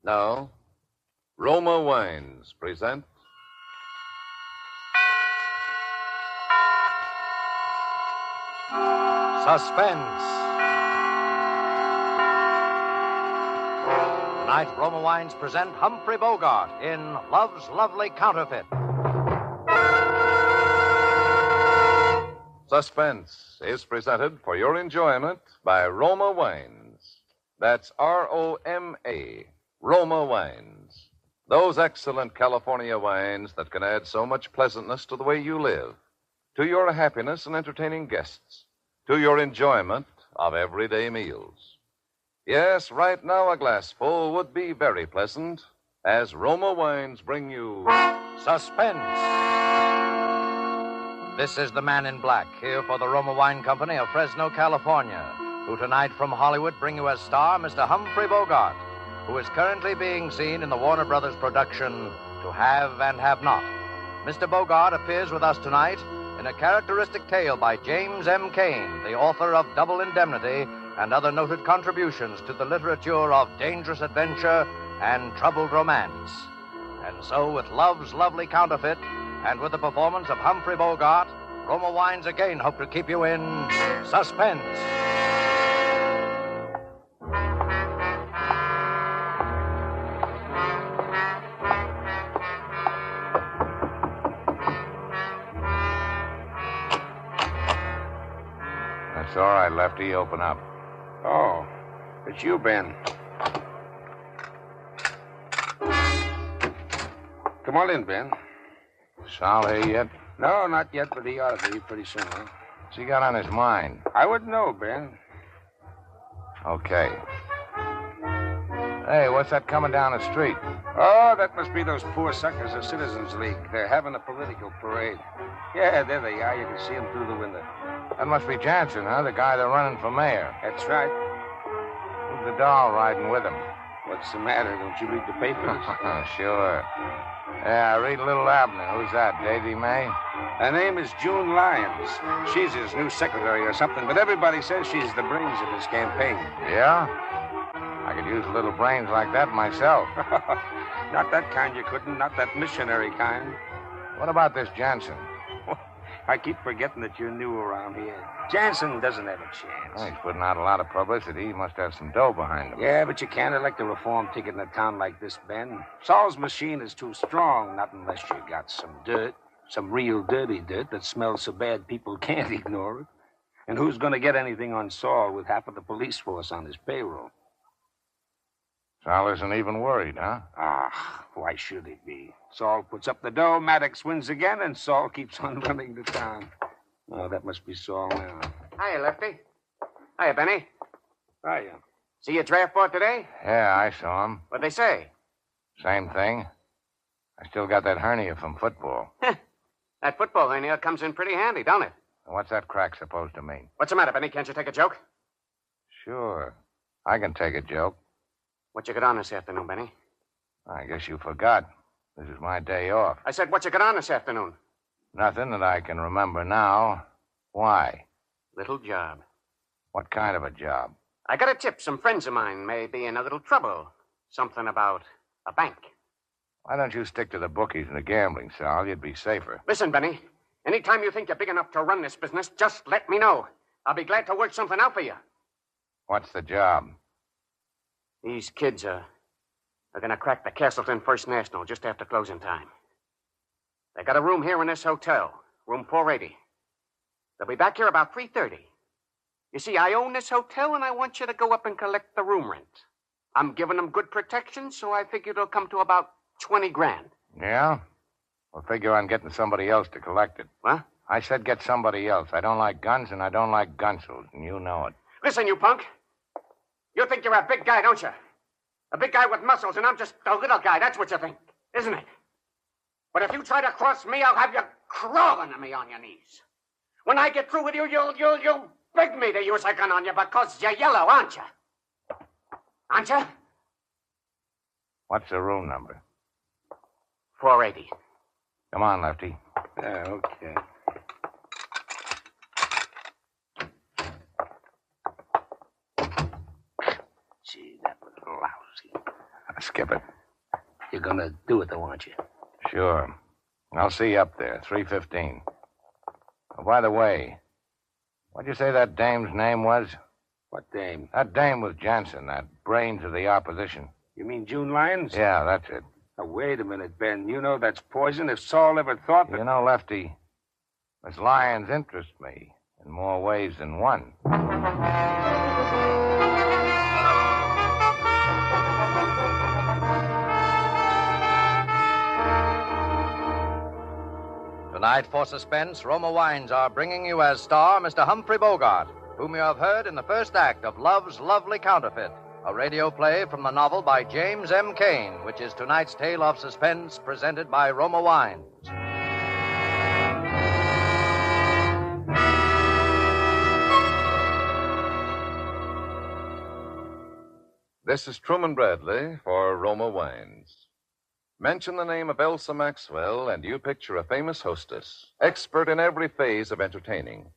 Now, Roma Wines present Suspense. Tonight, Roma Wines present Humphrey Bogart in Love's Lovely Counterfeit. Suspense is presented for your enjoyment by Roma Wines. That's Roma, Roma Wines. Those excellent California wines that can add so much pleasantness to the way you live, to your happiness in entertaining guests, to your enjoyment of everyday meals. Yes, right now a glassful would be very pleasant as Roma Wines bring you Suspense. This is the Man in Black, here for the Roma Wine Company of Fresno, California, who tonight from Hollywood bring you as star Mr. Humphrey Bogart, who is currently being seen in the Warner Brothers production To Have and Have Not. Mr. Bogart appears with us tonight in a characteristic tale by James M. Cain, the author of Double Indemnity and other noted contributions to the literature of dangerous adventure and troubled romance. And so, with Love's Lovely Counterfeit and with the performance of Humphrey Bogart, Roma Wines again hope to keep you in suspense. That's all right, Lefty. Open up. Oh, it's you, Ben. Come on in, Ben. Sal here yet? No, not yet, but he ought to be pretty soon, huh? What's he got on his mind? I wouldn't know, Ben. Okay. Hey, what's that coming down the street? Oh, that must be those poor suckers of Citizens League. They're having a political parade. Yeah, there they are. You can see them through the window. That must be Jansen, huh? The guy they're running for mayor. That's right. Who's the doll riding with him? What's the matter? Don't you read the papers? Sure. Yeah, I read Little Abner. Who's that, Davy May? Her name is June Lyons. She's his new secretary or something, but everybody says she's the brains of his campaign. Yeah? I could use little brains like that myself. Not that kind you couldn't, not that missionary kind. What about this Jansen? I keep forgetting that you're new around here. Jansen doesn't have a chance. Well, he's putting out a lot of publicity. He must have some dough behind him. Yeah, but you can't elect a reform ticket in a town like this, Ben. Saul's machine is too strong, not unless you got some dirt. Some real dirty dirt that smells so bad people can't ignore it. And who's going to get anything on Saul with half of the police force on his payroll? Sal isn't even worried, huh? Ah, why should he be? Saul puts up the dough, Maddox wins again, and Saul keeps on running the town. Oh, that must be Saul now. Hiya, Lefty. Hiya, Benny. Hiya. See your draft board today? Yeah, I saw him. What'd they say? Same thing. I still got that hernia from football. That football hernia comes in pretty handy, don't it? What's that crack supposed to mean? What's the matter, Benny? Can't you take a joke? Sure. I can take a joke. What you got on this afternoon, Benny? I guess you forgot. This is my day off. I said, what you got on this afternoon? Nothing that I can remember now. Why? Little job. What kind of a job? I got a tip. Some friends of mine may be in a little trouble. Something about a bank. Why don't you stick to the bookies and the gambling, Sal? You'd be safer. Listen, Benny. Anytime you think you're big enough to run this business, just let me know. I'll be glad to work something out for you. What's the job? These kids are going to crack the Castleton First National just after closing time. They got a room here in this hotel, room 480. They'll be back here about 3:30. You see, I own this hotel, and I want you to go up and collect the room rent. I'm giving them good protection, so I figure it'll come to about 20 grand. Yeah? We'll figure on getting somebody else to collect it. What? I said get somebody else. I don't like guns, and I don't like gunsels, and you know it. Listen, you punk. You think you're a big guy, don't you? A big guy with muscles, and I'm just a little guy. That's what you think, isn't it? But if you try to cross me, I'll have you crawling to me on your knees. When I get through with you, you'll beg me to use a gun on you because you're yellow, aren't you? Aren't you? What's the room number? 480. Come on, Lefty. Yeah, okay. Gee, that was lousy. Skip it. You're gonna do it, though, aren't you? Sure. I'll see you up there, 3:15. Oh, by the way, what'd you say that dame's name was? What dame? That dame was Jansen, that brains of the opposition. You mean June Lyons? Yeah, that's it. Now, wait a minute, Ben. You know that's poison. If Saul ever thought that... You know, Lefty, Miss Lyons interests me in more ways than one. Tonight for Suspense, Roma Wines are bringing you as star Mr. Humphrey Bogart, whom you have heard in the first act of Love's Lovely Counterfeit, a radio play from the novel by James M. Cain, which is tonight's tale of suspense presented by Roma Wines. This is Truman Bradley for Roma Wines. Mention the name of Elsa Maxwell, and you picture a famous hostess, expert in every phase of entertaining.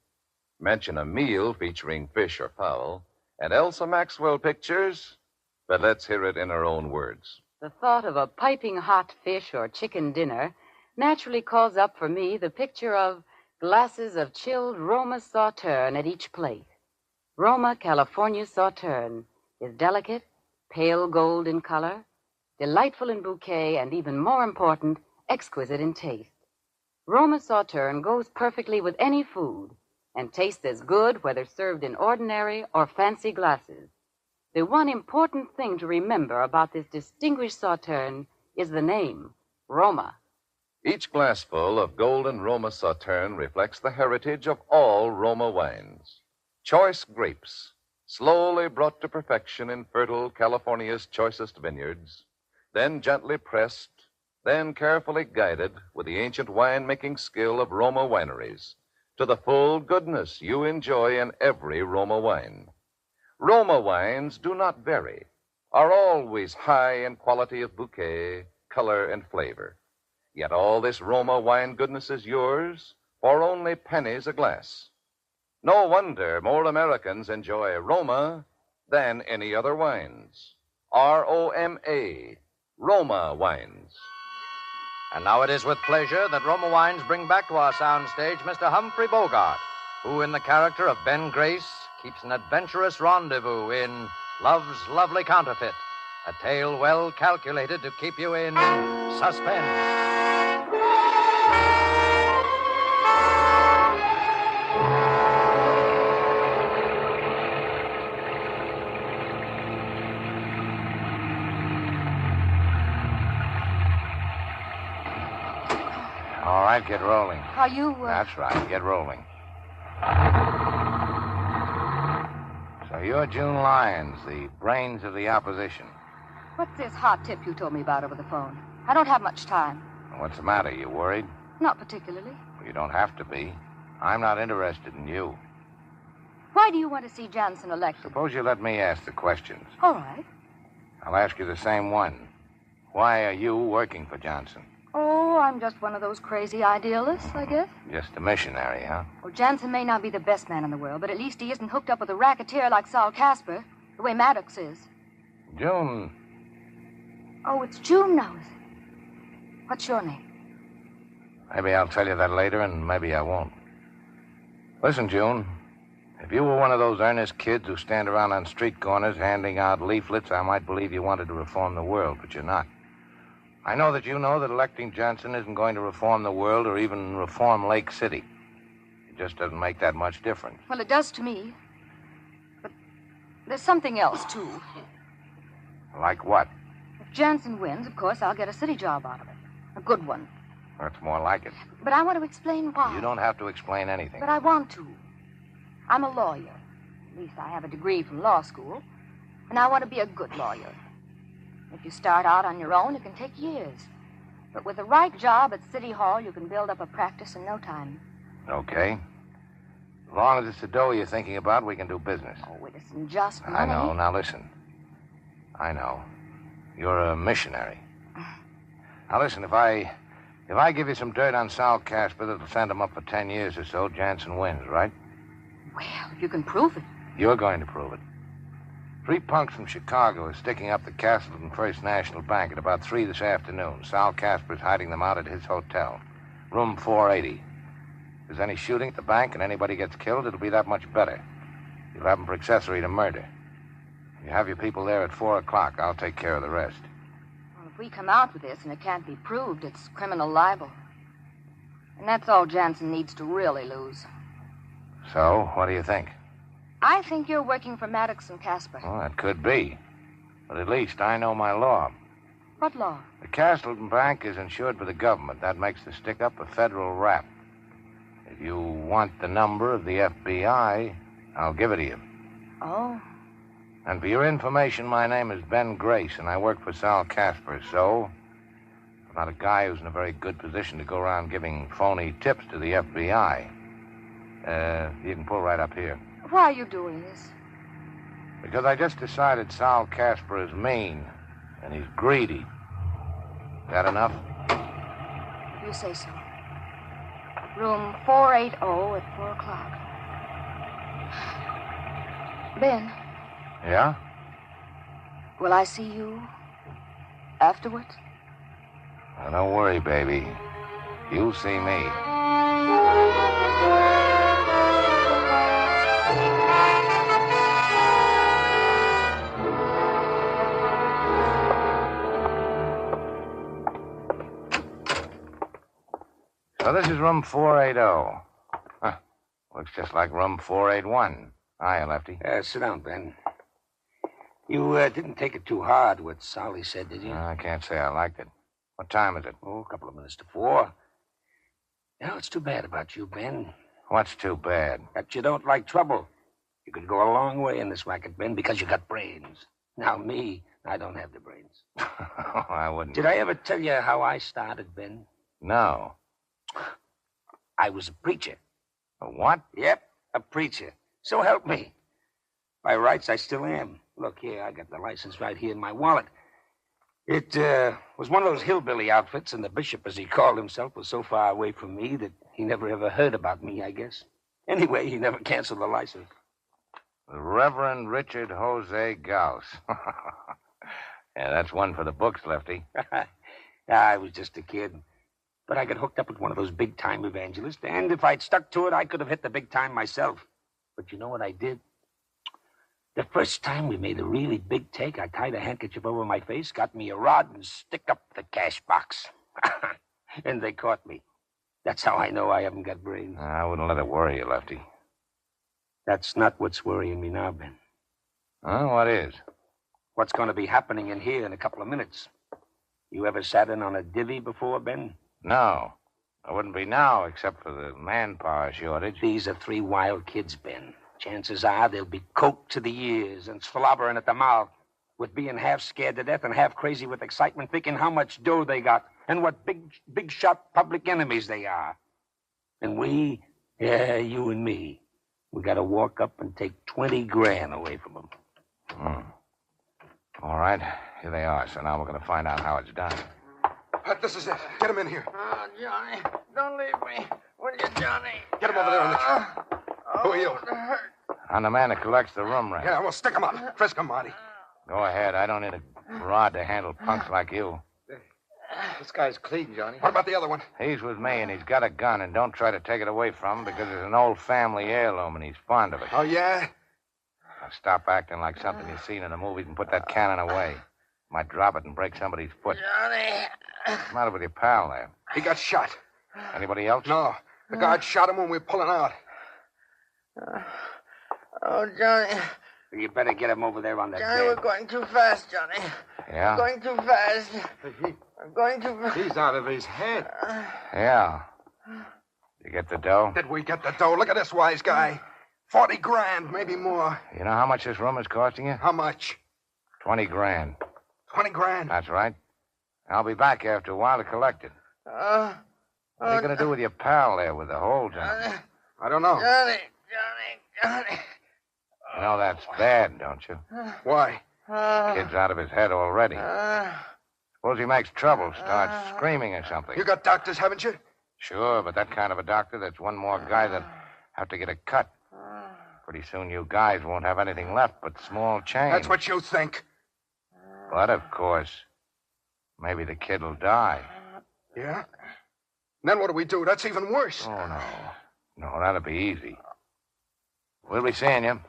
Mention a meal featuring fish or fowl, and Elsa Maxwell pictures, but let's hear it in her own words. The thought of a piping hot fish or chicken dinner naturally calls up for me the picture of glasses of chilled Roma Sauterne at each plate. Roma California Sauterne is delicate, pale gold in color, delightful in bouquet, and even more important, exquisite in taste. Roma Sauterne goes perfectly with any food and tastes as good whether served in ordinary or fancy glasses. The one important thing to remember about this distinguished Sauterne is the name, Roma. Each glassful of golden Roma Sauterne reflects the heritage of all Roma wines. Choice grapes, slowly brought to perfection in fertile California's choicest vineyards, then gently pressed, then carefully guided with the ancient wine-making skill of Roma wineries to the full goodness you enjoy in every Roma wine. Roma wines do not vary, are always high in quality of bouquet, color, and flavor. Yet all this Roma wine goodness is yours for only pennies a glass. No wonder more Americans enjoy Roma than any other wines. R-O-M-A, Roma Wines. And now it is with pleasure that Roma Wines bring back to our soundstage Mr. Humphrey Bogart, who, in the character of Ben Grace, keeps an adventurous rendezvous in Love's Lovely Counterfeit, a tale well calculated to keep you in suspense. All right, get rolling. Are you, That's right, get rolling. So you're June Lyons, the brains of the opposition. What's this hot tip you told me about over the phone? I don't have much time. What's the matter? You worried? Not particularly. Well, you don't have to be. I'm not interested in you. Why do you want to see Jansen elected? Suppose you let me ask the questions. All right. I'll ask you the same one. Why are you working for Johnson? Oh, I'm just one of those crazy idealists, I guess. Just a missionary, huh? Well, Jansen may not be the best man in the world, but at least he isn't hooked up with a racketeer like Saul Casper, the way Maddox is. June. Oh, it's June now, is it? What's your name? Maybe I'll tell you that later, and maybe I won't. Listen, June. If you were one of those earnest kids who stand around on street corners handing out leaflets, I might believe you wanted to reform the world, but you're not. I know that you know that electing Johnson isn't going to reform the world or even reform Lake City. It just doesn't make that much difference. Well, it does to me. But there's something else, too. Like what? If Jansen wins, of course, I'll get a city job out of it. A good one. That's more like it. But I want to explain why. You don't have to explain anything. But I want to. I'm a lawyer. At least I have a degree from law school. And I want to be a good lawyer. If you start out on your own, it can take years. But with the right job at City Hall, you can build up a practice in no time. Okay. As long as it's the dough you're thinking about, we can do business. Oh, it isn't just money. I know. Now listen. I know. You're a missionary. Now listen, if I give you some dirt on Sal Casper that'll send him up for 10 years or so, Jansen wins, right? Well, if you can prove it. You're going to prove it. 3 punks from Chicago are sticking up the Castleton First National Bank at about 3 this afternoon. Sal Casper's hiding them out at his hotel, room 480. If there's any shooting at the bank and anybody gets killed, it'll be that much better. You'll have them for accessory to murder. You have your people there at 4 o'clock. I'll take care of the rest. Well, if we come out with this and it can't be proved, it's criminal libel. And that's all Jansen needs to really lose. So, what do you think? I think you're working for Maddox and Casper. Well, that could be. But at least I know my law. What law? The Castleton Bank is insured by the government. That makes the stick-up a federal rap. If you want the number of the FBI, I'll give it to you. Oh. And for your information, my name is Ben Grace, and I work for Sal Casper, so I'm not a guy who's in a very good position to go around giving phony tips to the FBI. You can pull right up here. Why are you doing this? Because I just decided Sal Casper is mean, and he's greedy. That enough? You say so. Room 480 at 4 o'clock. Ben. Yeah? Will I see you afterwards? Now, don't worry, baby. You'll see me. So this is room 480. Huh. Looks just like room 481. Hiya, Lefty. Sit down, Ben. You didn't take it too hard, what Sally said, did you? I can't say I liked it. What time is it? Oh, a couple of minutes to 4. You know, it's too bad about you, Ben. What's too bad? That you don't like trouble. You could go a long way in this racket, Ben, because you got brains. Now, me, I don't have the brains. I wouldn't. Did I ever tell you how I started, Ben? No. I was a preacher. A what? Yep, a preacher. So help me. By rights, I still am. Look here, I got the license right here in my wallet. It was one of those hillbilly outfits, and the bishop, as he called himself, was so far away from me that he never ever heard about me, I guess. Anyway, he never canceled the license. The Reverend Richard Jose Gauss. Yeah, that's one for the books, Lefty. I was just a kid. But I got hooked up with one of those big-time evangelists, and if I'd stuck to it, I could have hit the big time myself. But you know what I did? The first time we made a really big take, I tied a handkerchief over my face, got me a rod, and stick up the cash box. And they caught me. That's how I know I haven't got brains. I wouldn't let it worry you, Lefty. That's not what's worrying me now, Ben. Huh? What is? What's going to be happening in here in a couple of minutes. You ever sat in on a divvy before, Ben? No. I wouldn't be now, except for the manpower shortage. These are 3 wild kids, Ben. Chances are they'll be coked to the ears and slobbering at the mouth, with being half scared to death and half crazy with excitement, thinking how much dough they got and what big shot public enemies they are. And we, you and me, we got to walk up and take 20 grand away from them. All right, here they are. So now we're going to find out how it's done. This is it. Get him in here. Oh, Johnny, don't leave me. Will you, Johnny? Get him over there on the chair. Who are you? I'm the man that collects the room rent. Yeah, well, stick him up. Frisk him, Marty. Go ahead. I don't need a rod to handle punks like you. This guy's clean, Johnny. What about the other one? He's with me, and he's got a gun, and don't try to take it away from him because it's an old family heirloom, and he's fond of it. Oh, yeah? Now stop acting like something you've seen in the movies and put that cannon away. Might drop it and break somebody's foot. Johnny. What's the matter with your pal there? He got shot. Anybody else? No. The guard shot him when we were pulling out. Oh, Johnny. You better get him over there on that Johnny, we're bed. going too fast, Johnny. Yeah? We're going too fast. We're going too fast. He's out of his head. Yeah. You get the dough? Did we get the dough? Look at this wise guy. 40 grand, maybe more. You know how much this room is costing you? How much? 20 grand. 20 grand. That's right. I'll be back after a while to collect it. What are you going to do with your pal there with the holes in it? I don't know. Johnny. You know that's bad, don't you? Why? Kid's out of his head already. Suppose he makes trouble, starts screaming or something. You got doctors, haven't you? Sure, but that kind of a doctor, that's one more guy that have to get a cut. Pretty soon you guys won't have anything left but small change. That's what you think. But, of course, maybe the kid will die. Yeah? Then what do we do? That's even worse. Oh, no. No, that'll be easy. We'll be seeing you.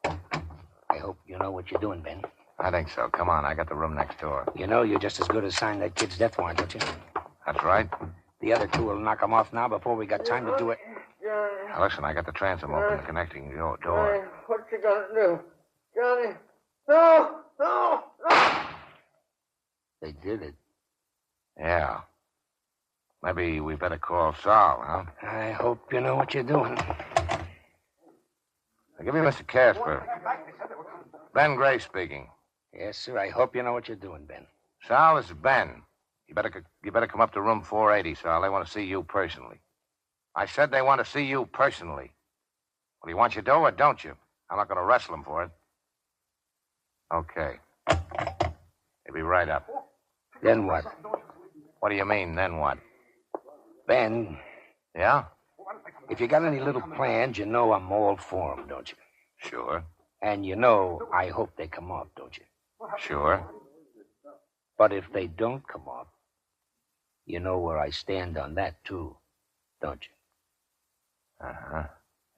I hope you know what you're doing, Ben. I think so. Come on, I got the room next door. You know you're just as good as signing that kid's death warrant, don't you? That's right. The other two will knock him off now before we got time to do it. Now, listen, I got the transom open, connecting the door. What you gonna do? Johnny? No! No! No! They did it. Yeah. Maybe we better call Sal, huh? I hope you know what you're doing. Give me Mr. Casper. Ben Gray speaking. Yes, sir. I hope you know what you're doing, Ben. Sal, this is Ben. You better come up to room 480, Sal. They want to see you personally. I said they want to see you personally. Well, you want your dough or don't you? I'm not going to wrestle them for it. Okay. They'll be right up. Then what? What do you mean, then what? Ben, Yeah? if you got any little plans, you know I'm all for them, don't you? Sure. And you know I hope they come off, don't you? Sure. But if they don't come off, you know where I stand on that, too, don't you? Uh-huh.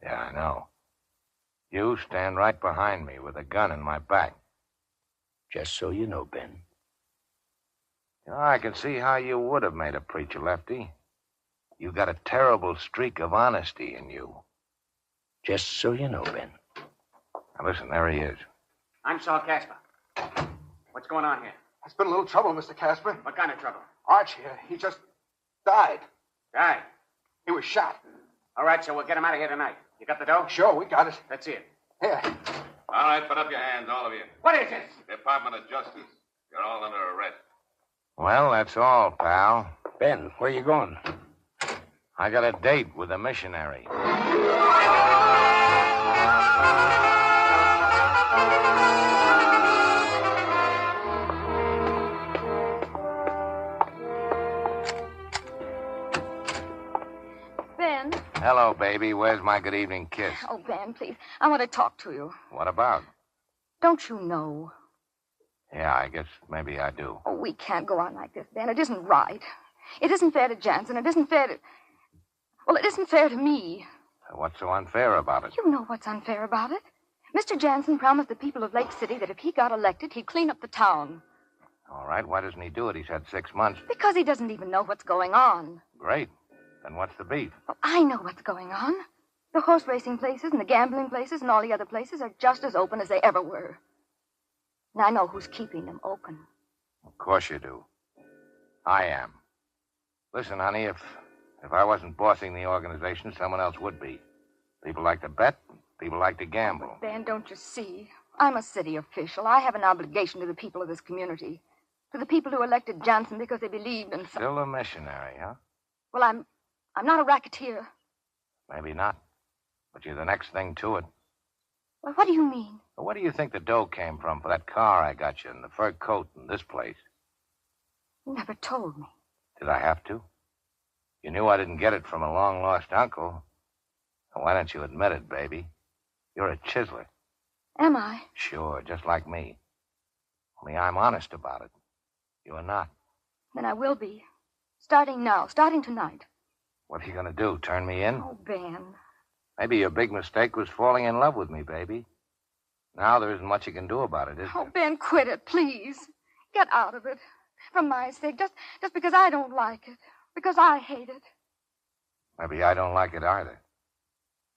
Yeah, I know. You stand right behind me with a gun in my back. Just so you know, Ben. You know, I can see how you would have made a preacher, Lefty. You got a terrible streak of honesty in you. Just so you know, Ben. Now, listen, there he is. I'm Saul Casper. What's going on here? There's been a little trouble, Mr. Casper. What kind of trouble? Arch here, he just died. Died. He was shot. All right, so we'll get him out of here tonight. You got the dough? Sure, we got it. Let's see it. Here. All right, put up your hands, all of you. What is this? Department of Justice. You're all under arrest. Well, that's all, pal. Ben, where you going? I got a date with a missionary. Ben. Hello, baby. Where's my good evening kiss? Oh, Ben, please. I want to talk to you. What about? Don't you know? Yeah, I guess maybe I do. Oh, we can't go on like this, Ben. It isn't right. It isn't fair to Jansen. It isn't fair to... Well, it isn't fair to me. What's so unfair about it? You know what's unfair about it. Mr. Jansen promised the people of Lake City that if he got elected, he'd clean up the town. All right, why doesn't he do it? He's had 6 months. Because he doesn't even know what's going on. Great. Then what's the beef? Well, I know what's going on. The horse racing places and the gambling places and all the other places are just as open as they ever were. And I know who's keeping them open. Of course you do. I am. Listen, honey, if I wasn't bossing the organization, someone else would be. People like to bet. People like to gamble. Ben, don't you see? I'm a city official. I have an obligation to the people of this community. To the people who elected Johnson because they believed in... Still a missionary, huh? Well, I'm not a racketeer. Maybe not. But you're the next thing to it. Well, what do you mean? Well, where do you think the dough came from for that car I got you and the fur coat and this place? You never told me. Did I have to? You knew I didn't get it from a long-lost uncle. Well, why don't you admit it, baby? You're a chiseler. Am I? Sure, just like me. Only I'm honest about it. You're not. Then I will be. Starting now. Starting tonight. What are you going to do, turn me in? Oh, Ben. Maybe your big mistake was falling in love with me, baby. Now there isn't much you can do about it, is Oh, there? Ben, quit it, please. Get out of it. For my sake. Just because I don't like it. Because I hate it. Maybe I don't like it either.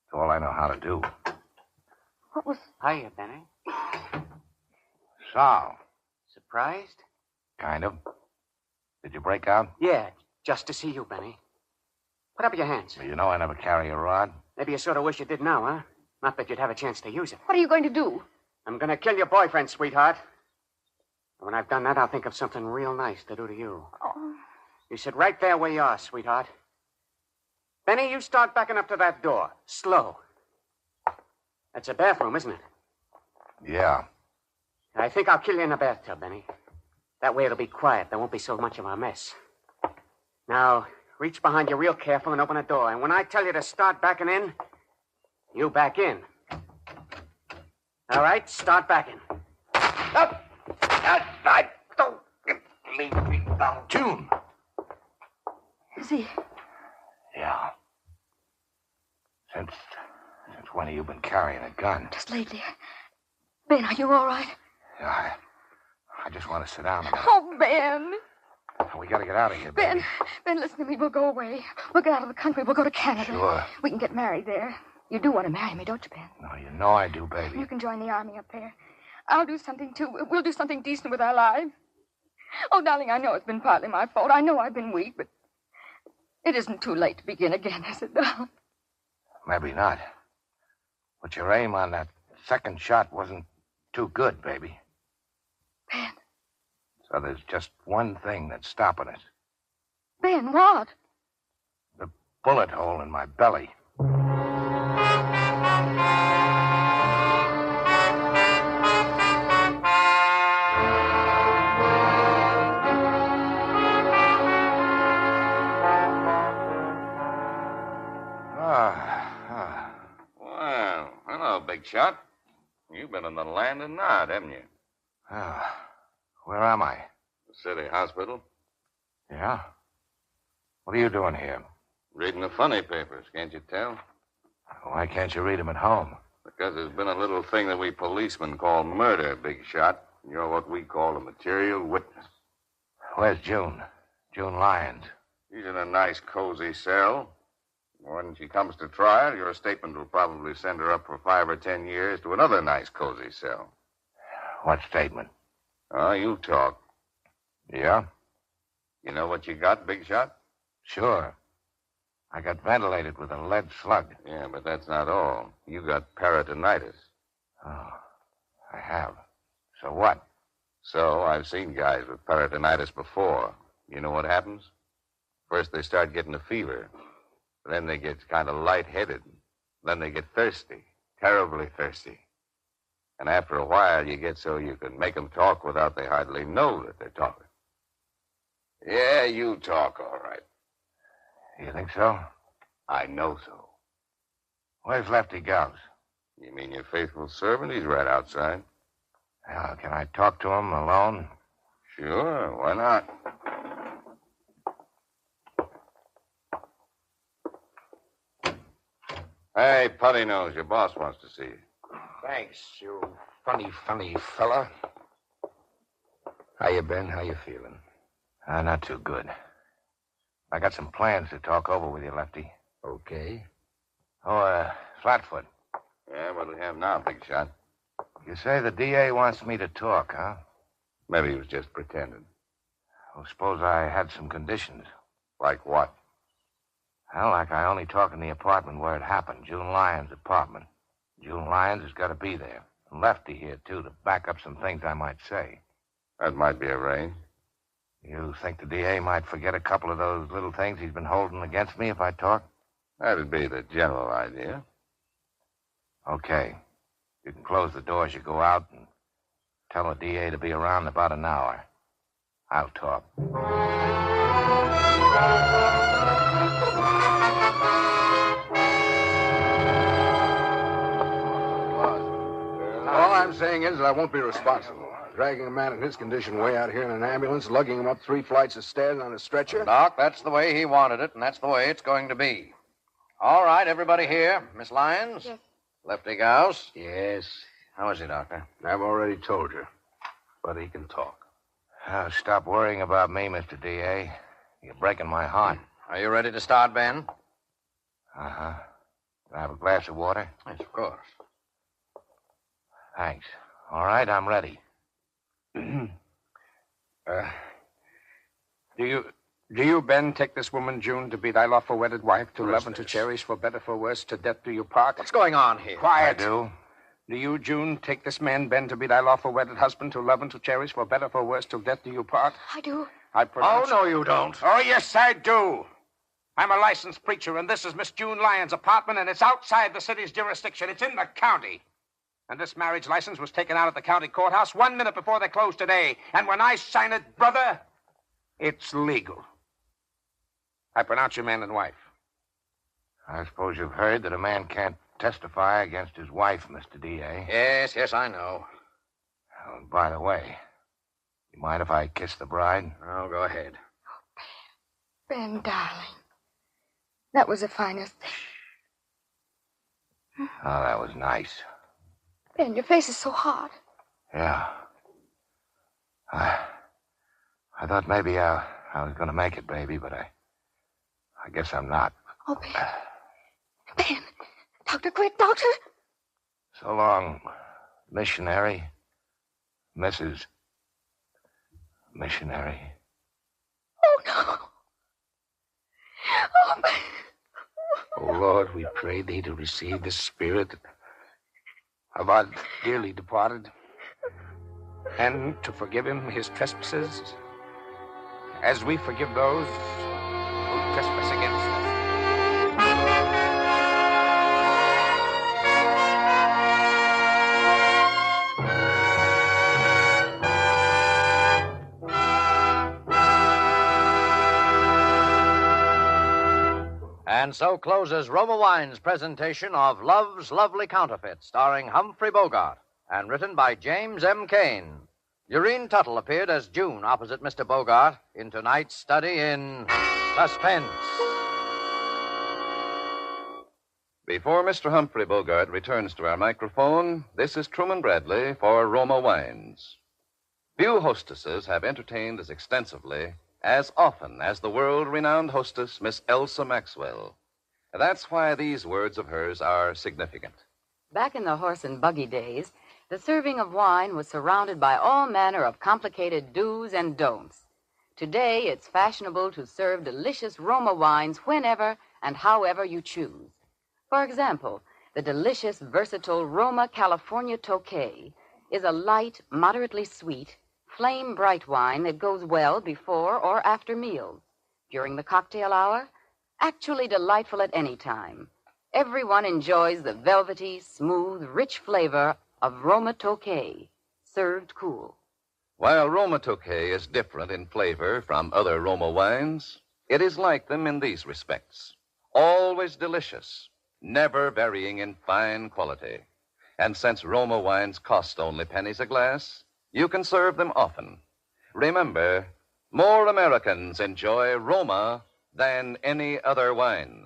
It's all I know how to do. What was... Hiya, Benny. Sal, Surprised? kind of. Did you break out? Yeah, just to see you, Benny. Put up your hands. Well, you know I never carry a rod. Maybe you sort of wish you did now, huh? Not that you'd have a chance to use it. What are you going to do? I'm going to kill your boyfriend, sweetheart. And when I've done that, I'll think of something real nice to do to you. Oh, You sit right there where you are, sweetheart. Benny, you start backing up to that door. Slow. That's a bathroom, isn't it? Yeah. I think I'll kill you in the bathtub, Benny. That way it'll be quiet. There won't be so much of a mess. Now, reach behind you real careful and open the door. And when I tell you to start backing in, you back in. All right, start backing. Up! Don't leave me down. June. Is he? Yeah. Since when have you been carrying a gun? Just lately. Ben, are you all right? Yeah, I just want to sit down a minute. Oh, Ben. We got to get out of here, baby. Ben, listen to me. We'll go away. We'll get out of the country. We'll go to Canada. Sure. We can get married there. You do want to marry me, don't you, Ben? No, you know I do, baby. You can join the army up there. I'll do something, too. We'll do something decent with our lives. Oh, darling, I know it's been partly my fault. I know I've been weak, but it isn't too late to begin again, is it, darling? Maybe not. But your aim on that second shot wasn't too good, baby. Ben. So there's just one thing that's stopping us. Ben, what? The bullet hole in my belly. Well, hello, big shot. You've been in the land of Nod, haven't you? Where am I? The city hospital. Yeah? What are you doing here? Reading the funny papers, can't you tell? Why can't you read them at home? Because there's been a little thing that we policemen call murder, big shot. You're what we call a material witness. Where's June? June Lyons. She's in a nice, cozy cell. When she comes to trial, your statement will probably send her up for 5 or 10 years to another nice, cozy cell. What statement? Oh, you talk. Yeah? You know what you got, big shot? Sure. I got ventilated with a lead slug. Yeah, but that's not all. You got peritonitis. Oh, I have. So what? So I've seen guys with peritonitis before. You know what happens? First they start getting a fever. Then they get kind of lightheaded. Then they get thirsty. Terribly thirsty. And after a while, you get so you can make them talk without they hardly know that they're talking. Yeah, you talk all right. You think so? I know so. Where's Lefty Gauss? You mean your faithful servant? He's right outside. Can I talk to him alone? Sure, why not? Hey, Putty Nose, your boss wants to see you. Thanks, you funny fella. How you been? How you feeling? Not too good. I got some plans to talk over with you, Lefty. Okay. Flatfoot. Yeah, what do we have now, big shot? You say the DA wants me to talk, huh? Maybe he was just pretending. Well, suppose I had some conditions. Like what? Well, like I only talk in the apartment where it happened, June Lyons' apartment. June Lyons has got to be there. And Lefty here, too, to back up some things I might say. That might be arranged. You think the DA might forget a couple of those little things he's been holding against me if I talk? That'd be the general idea. Okay. You can close the door as you go out and tell the DA to be around in about an hour. I'll talk. All I'm saying is that I won't be responsible. Dragging a man in his condition way out here in an ambulance, lugging him up 3 flights of stairs on a stretcher. Doc, that's the way he wanted it, and that's the way it's going to be. All right, everybody here. Miss Lyons? Yes. Lefty Gauss? Yes. How is he, Doctor? I've already told you. But he can talk. Stop worrying about me, Mr. DA. You're breaking my heart. Are you ready to start, Ben? Uh-huh. Can I have a glass of water? Yes, of course. Thanks. All right, I'm ready. Do you, Ben, take this woman, June, to be thy lawful wedded wife, to love and to cherish, for better, for worse, to death do you part? What's going on here? Quiet. I do. Do you, June, take this man, Ben, to be thy lawful wedded husband, to love and to cherish, for better, for worse, till death do you part? I do. I pronounce... Oh, no, you don't. Oh, yes, I do. I'm a licensed preacher, and this is Miss June Lyons' apartment, and it's outside the city's jurisdiction. It's in the county. And this marriage license was taken out at the county courthouse 1 minute before they closed today. And when I sign it, brother, it's legal. I pronounce you man and wife. I suppose you've heard that a man can't testify against his wife, Mr. D.A. Yes, I know. Oh, by the way, you mind if I kiss the bride? Oh, go ahead. Ben, darling. That was the finest thing. Oh, that was nice. Ben, your face is so hot. Yeah. I thought maybe I was going to make it, baby, but I guess I'm not. Oh, Ben. Ben. Doctor, quick, doctor. So long, missionary. Mrs. Missionary. Oh, no. Oh, Ben. Oh, Lord, we pray thee to receive the spirit of our dearly departed, and to forgive him his trespasses, as we forgive those who trespass against us. And so closes Roma Wine's presentation of Love's Lovely Counterfeit, starring Humphrey Bogart, and written by James M. Cain. Urine Tuttle appeared as June opposite Mr. Bogart in tonight's study in Suspense. Before Mr. Humphrey Bogart returns to our microphone, this is Truman Bradley for Roma Wines. Few hostesses have entertained as extensively, as often as the world-renowned hostess, Miss Elsa Maxwell. That's why these words of hers are significant. Back in the horse and buggy days, the serving of wine was surrounded by all manner of complicated do's and don'ts. Today, it's fashionable to serve delicious Roma wines whenever and however you choose. For example, the delicious, versatile Roma California Tokay is a light, moderately sweet, flame-bright wine that goes well before or after meals, during the cocktail hour, actually delightful at any time. Everyone enjoys the velvety, smooth, rich flavor of Roma Tokay, served cool. While Roma Tokay is different in flavor from other Roma wines, it is like them in these respects. Always delicious, never varying in fine quality. And since Roma wines cost only pennies a glass, you can serve them often. Remember, more Americans enjoy Roma than any other wine.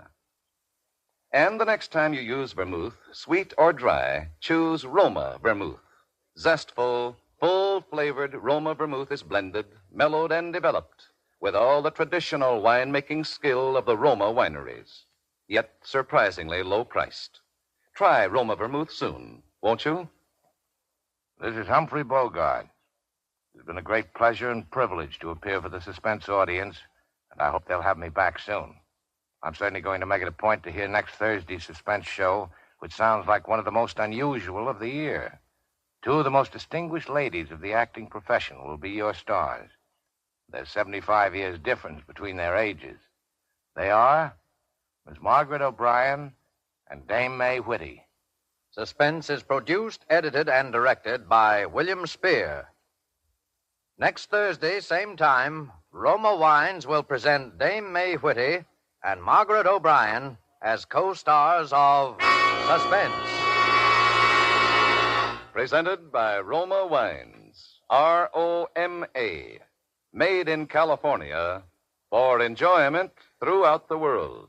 And the next time you use vermouth, sweet or dry, choose Roma vermouth. Zestful, full-flavored Roma vermouth is blended, mellowed, and developed with all the traditional winemaking skill of the Roma wineries, yet surprisingly low-priced. Try Roma vermouth soon, won't you? This is Humphrey Bogart. It's been a great pleasure and privilege to appear for the Suspense audience, and I hope they'll have me back soon. I'm certainly going to make it a point to hear next Thursday's Suspense show, which sounds like one of the most unusual of the year. Two of the most distinguished ladies of the acting profession will be your stars. There's 75 years difference between their ages. They are Miss Margaret O'Brien and Dame May Whitty. Suspense is produced, edited, and directed by William Spear. Next Thursday, same time, Roma Wines will present Dame May Whitty and Margaret O'Brien as co-stars of Suspense. Presented by Roma Wines, R-O-M-A, made in California for enjoyment throughout the world.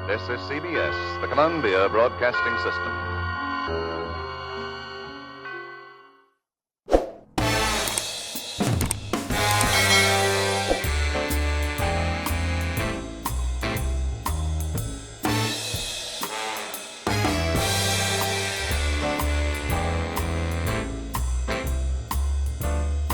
This is CBS, the Columbia Broadcasting System.